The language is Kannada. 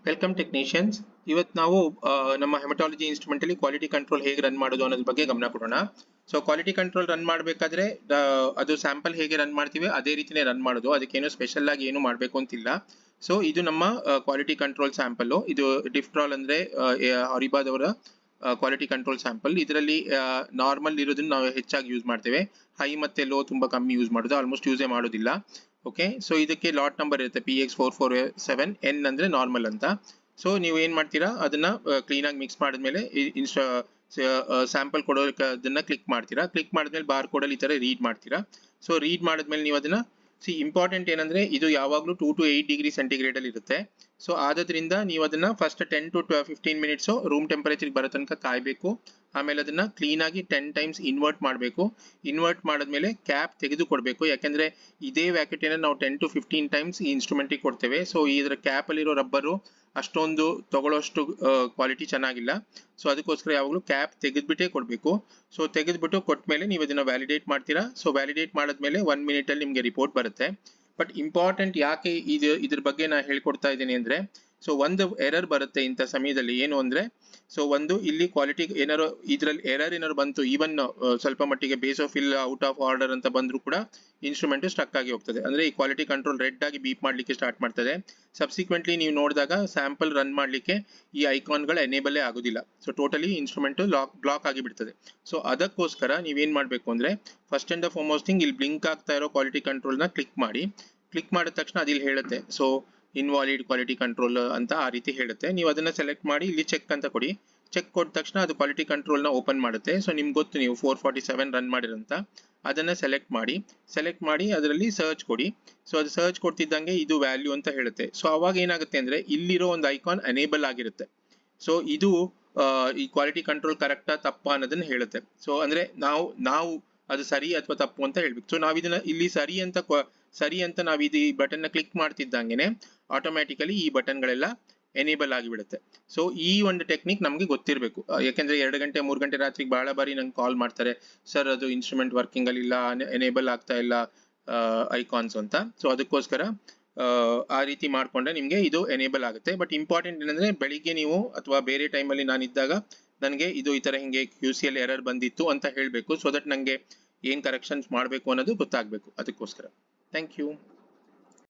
Welcome technicians. ಇವತ್ತು ನಾವು ನಮ್ಮ ಹೆಮಟಾಲಜಿ ಇನ್ಸ್ಟ್ರೂಮೆಂಟ್ ಅಲ್ಲಿ ಕ್ವಾಲಿಟಿ ಕಂಟ್ರೋಲ್ ಹೇಗೆ ರನ್ ಮಾಡೋದು ಅನ್ನೋದ್ರ ಬಗ್ಗೆ ಗಮನ ಕೊಡೋಣ. ಸೊ ಕ್ವಾಲಿಟಿ ಕಂಟ್ರೋಲ್ ರನ್ ಮಾಡಬೇಕಾದ್ರೆ ಅದು ಸ್ಯಾಂಪಲ್ ಹೇಗೆ ರನ್ ಮಾಡ್ತೀವಿ ಅದೇ ರೀತಿನೇ ರನ್ ಮಾಡೋದು, ಅದಕ್ಕೇನು ಸ್ಪೆಷಲ್ ಆಗಿ ಏನು ಮಾಡಬೇಕು ಅಂತಿಲ್ಲ. ಸೊ ಇದು ನಮ್ಮ ಕ್ವಾಲಿಟಿ ಕಂಟ್ರೋಲ್ ಸ್ಯಾಂಪಲ್. ಇದು ಡಿಫ್ಟ್ರಾಲ್ ಅಂದ್ರೆ ಅರಿಬಾದವರ ಕ್ವಾಲಿಟಿ ಕಂಟ್ರೋಲ್ ಸ್ಯಾಂಪಲ್. ಇದರಲ್ಲಿ ನಾರ್ಮಲ್ ಇರೋದನ್ನ ನಾವು ಹೆಚ್ಚಾಗಿ ಯೂಸ್ ಮಾಡ್ತೇವೆ, ಹೈ ಮತ್ತೆ ಲೋ ತುಂಬಾ ಕಮ್ಮಿ ಯೂಸ್ ಮಾಡೋದು, ಆಲ್ಮೋಸ್ಟ್ ಯೂಸೇ ಮಾಡೋದಿಲ್ಲ. ಓಕೆ, ಸೊ ಇದಕ್ಕೆ ಲಾಟ್ ನಂಬರ್ ಇರುತ್ತೆ PX447N ಅಂದ್ರೆ ನಾರ್ಮಲ್ ಅಂತ. ಸೊ ನೀವು ಏನ್ ಮಾಡ್ತೀರಾ, ಅದನ್ನ ಕ್ಲೀನ್ ಆಗಿ ಮಿಕ್ಸ್ ಮಾಡಿದ್ಮೇಲೆ ಸ್ಯಾಂಪಲ್ ಕೊಡೋಕೆ ಅದನ್ನ ಕ್ಲಿಕ್ ಮಾಡ್ತೀರಾ. ಕ್ಲಿಕ್ ಮಾಡಿದ್ಮೇಲೆ ಬಾರ್ ಕೋಡ್ ಅಲ್ಲಿ ಈ ತರ ರೀಡ್ ಮಾಡ್ತೀರಾ. ಸೊ ರೀಡ್ ಮಾಡಿದ್ಮೇಲೆ ನೀವು ಅದನ್ನ ಇಂಪಾರ್ಟೆಂಟ್ ಏನಂದ್ರೆ ಇದು ಯಾವಾಗಲೂ 2 to 8 ಡಿಗ್ರಿ ಸೆಂಟಿಗ್ರೇಡ್ ಅಲ್ಲಿ ಇರುತ್ತೆ. ಸೊ ಆದ್ರಿಂದ ನೀವು ಅದನ್ನ first 10 to 15 minutes room temperature ಬರೋ ತನಕ ಕಾಯಬೇಕು. ಆಮೇಲೆ ಅದನ್ನ ಕ್ಲೀನ್ ಆಗಿ 10 ಟೈಮ್ಸ್ ಇನ್ವರ್ಟ್ ಮಾಡಬೇಕು. ಇನ್ವರ್ಟ್ ಮಾಡಿದ್ಮೇಲೆ ಕ್ಯಾಪ್ ತೆಗೆದು ಕೊಡಬೇಕು, ಯಾಕಂದ್ರೆ ಇದೇ ವ್ಯಾಕೆಟ್ ನಾವು 10 to 15 ಟೈಮ್ಸ್ ಈ ಇನ್ಸ್ಟ್ರೂಮೆಂಟ್ ಕೊಡ್ತೇವೆ. ಸೊ ಇದರ ಕ್ಯಾಪ್ ಅಲ್ಲಿರೋ ರಬ್ಬರು ಅಷ್ಟೊಂದು ತಗೊಳ್ಳೋಷ್ಟು ಕ್ವಾಲಿಟಿ ಚೆನ್ನಾಗಿಲ್ಲ. ಸೊ ಅದಕ್ಕೋಸ್ಕರ ಯಾವಾಗಲೂ ಕ್ಯಾಪ್ ತೆಗೆದ್ಬಿಟ್ಟೇ ಕೊಡಬೇಕು. ಸೊ ತೆಗೆದ್ಬಿಟ್ಟು ಕೊಟ್ಮೇಲೆ ನೀವು ಅದನ್ನ ವ್ಯಾಲಿಡೇಟ್ ಮಾಡ್ತೀರಾ. ಸೊ ವ್ಯಾಲಿಡೇಟ್ ಮಾಡಿದ್ಮೇಲೆ 1 ಮಿನಿಟ್ ಅಲ್ಲಿ ನಿಮಗೆ ರಿಪೋರ್ಟ್ ಬರುತ್ತೆ. ಬಟ್ ಇಂಪಾರ್ಟೆಂಟ್ ಯಾಕೆ ಇದ್ರ ಬಗ್ಗೆ ನಾನು ಹೇಳ್ಕೊಡ್ತಾ ಇದ್ದೀನಿ ಅಂದ್ರೆ, ಸೊ ಒಂದು ಎರರ್ ಬರುತ್ತೆ ಇಂಥ ಸಮಯದಲ್ಲಿ. ಏನು ಅಂದ್ರೆ, ಸೊ ಒಂದು ಇಲ್ಲಿ ಕ್ವಾಲಿಟಿ ಏನಾರು ಇದ್ರಲ್ಲಿ ಎರರ್ ಏನಾರು ಬಂತು, ಈವನ್ ಸ್ವಲ್ಪ ಮಟ್ಟಿಗೆ ಬೇಸ್ ಆಫ್ ಇಲ್ಲ ಔಟ್ ಆಫ್ ಆರ್ಡರ್ ಅಂತ ಬಂದ್ರು ಕೂಡ ಇನ್ಸ್ಟ್ರೂಮೆಂಟ್ ಸ್ಟಕ್ ಆಗಿ ಹೋಗ್ತದೆ. ಅಂದ್ರೆ ಈ ಕ್ವಾಲಿಟಿ ಕಂಟ್ರೋಲ್ ರೆಡ್ ಆಗಿ ಬೀಪ್ ಮಾಡ್ಲಿಕ್ಕೆ ಸ್ಟಾರ್ಟ್ ಮಾಡ್ತದೆ. ಸಬ್ಸಿಕ್ವೆಂಟ್ಲಿ ನೀವು ನೋಡಿದಾಗ ಸ್ಯಾಂಪಲ್ ರನ್ ಮಾಡ್ಲಿಕ್ಕೆ ಈ ಐಕಾನ್ಗಳು ಎನೇಬಲ್ ಆಗೋದಿಲ್ಲ. ಸೊ ಟೋಟಲಿ ಇನ್ಸ್ಟ್ರೂಮೆಂಟ್ ಬ್ಲಾಕ್ ಆಗಿ ಬಿಡ್ತದೆ. ಸೊ ಅದಕ್ಕೋಸ್ಕರ ನೀವೇನ್ ಮಾಡ್ಬೇಕು ಅಂದ್ರೆ, ಫಸ್ಟ್ ಅಂಡ್ ಫಾರ್ಮೋಸ್ಟ್ ಥಿಂಗ್ ಇಲ್ಲಿ ಬ್ಲಿಂಕ್ ಆಗ್ತಾ ಇರೋ ಕ್ವಾಲಿಟಿ ಕಂಟ್ರೋಲ್ ನ ಕ್ಲಿಕ್ ಮಾಡಿ. ಕ್ಲಿಕ್ ಮಾಡಿದ ತಕ್ಷಣ ಅದಿಲ್ಲಿ ಹೇಳುತ್ತೆ, ಸೊ ಇನ್ವಾಲಿಡ್ ಕ್ವಾಲಿಟಿ ಕಂಟ್ರೋಲ್ ಅಂತ ಆ ರೀತಿ ಹೇಳುತ್ತೆ. ನೀವು ಅದನ್ನ ಸೆಲೆಕ್ಟ್ ಮಾಡಿ ಇಲ್ಲಿ ಚೆಕ್ ಅಂತ ಕೊಡಿ. ಚೆಕ್ ಕೊಟ್ಟ ತಕ್ಷಣ ಅದು ಕ್ವಾಲಿಟಿ ಕಂಟ್ರೋಲ್ ನ ಓಪನ್ ಮಾಡುತ್ತೆ. ಸೊ ನಿಮ್ಗೆ ಗೊತ್ತು ನೀವು 447 ರನ್ ಮಾಡಿರಂತ, ಅದನ್ನ ಸೆಲೆಕ್ಟ್ ಮಾಡಿ ಅದರಲ್ಲಿ ಸರ್ಚ್ ಕೊಡಿ. ಸೊ ಅದು ಸರ್ಚ್ ಕೊಡ್ತಿದ್ದಂಗೆ ಇದು ವ್ಯಾಲ್ಯೂ ಅಂತ ಹೇಳುತ್ತೆ. ಸೊ ಅವಾಗ ಏನಾಗುತ್ತೆ ಅಂದ್ರೆ, ಇಲ್ಲಿರೋ ಒಂದು ಐಕಾನ್ ಎನೇಬಲ್ ಆಗಿರುತ್ತೆ. ಸೊ ಇದು ಈ ಕ್ವಾಲಿಟಿ ಕಂಟ್ರೋಲ್ ಕರೆಕ್ಟಾ ತಪ್ಪಾ ಅನ್ನೋದನ್ನ ಹೇಳುತ್ತೆ. ಸೊ ಅಂದ್ರೆ ನಾವು ಅದು ಸರಿ ಅಥವಾ ತಪ್ಪು ಅಂತ ಹೇಳ್ಬೇಕು. ಸೊ ನಾವ್ ಇದನ್ನ ಇಲ್ಲಿ ಸರಿ ಅಂತ ನಾವು ಈ ಬಟನ್ ನ ಕ್ಲಿಕ್ ಮಾಡ್ತಿದ್ದಂಗೆನೆ ಆಟೋಮ್ಯಾಟಿಕಲಿ ಈ ಬಟನ್ ಗಳೆಲ್ಲ ಎನೇಬಲ್ ಆಗಿಬಿಡುತ್ತೆ. ಸೊ ಈ ಒಂದು ಟೆಕ್ನಿಕ್ ನಮ್ಗೆ ಗೊತ್ತಿರಬೇಕು, ಯಾಕೆಂದ್ರೆ 2 ಗಂಟೆ 3 ಗಂಟೆ ರಾತ್ರಿಗೆ ಬಹಳ ಬಾರಿ ನಂಗೆ ಕಾಲ್ ಮಾಡ್ತಾರೆ, ಸರ್ ಅದು ಇನ್ಸ್ಟ್ರೂಮೆಂಟ್ ವರ್ಕಿಂಗ್ ಅಲ್ಲಿ ಇಲ್ಲ, ಎನೇಬಲ್ ಆಗ್ತಾ ಇಲ್ಲ ಐಕಾನ್ಸ್ ಅಂತ. ಸೊ ಅದಕ್ಕೋಸ್ಕರ ಆ ರೀತಿ ಮಾಡ್ಕೊಂಡ್ರೆ ನಿಮ್ಗೆ ಇದು ಎನೇಬಲ್ ಆಗುತ್ತೆ. ಬಟ್ ಇಂಪಾರ್ಟೆಂಟ್ ಏನಂದ್ರೆ, ಬೆಳಿಗ್ಗೆ ನೀವು ಅಥವಾ ಬೇರೆ ಟೈಮಲ್ಲಿ ನಾನು ಇದ್ದಾಗ ನನಗೆ ಇದು ಈ ತರ ಹಿಂಗೆ QCL ಎರರ್ ಬಂದಿತ್ತು ಅಂತ ಹೇಳ್ಬೇಕು. ಸೊ ದಟ್ ನಂಗೆ ಏನ್ ಕರೆಕ್ಷನ್ಸ್ ಮಾಡಬೇಕು ಅನ್ನೋದು ಗೊತ್ತಾಗ್ಬೇಕು. ಅದಕ್ಕೋಸ್ಕರ ಥ್ಯಾಂಕ್ ಯು.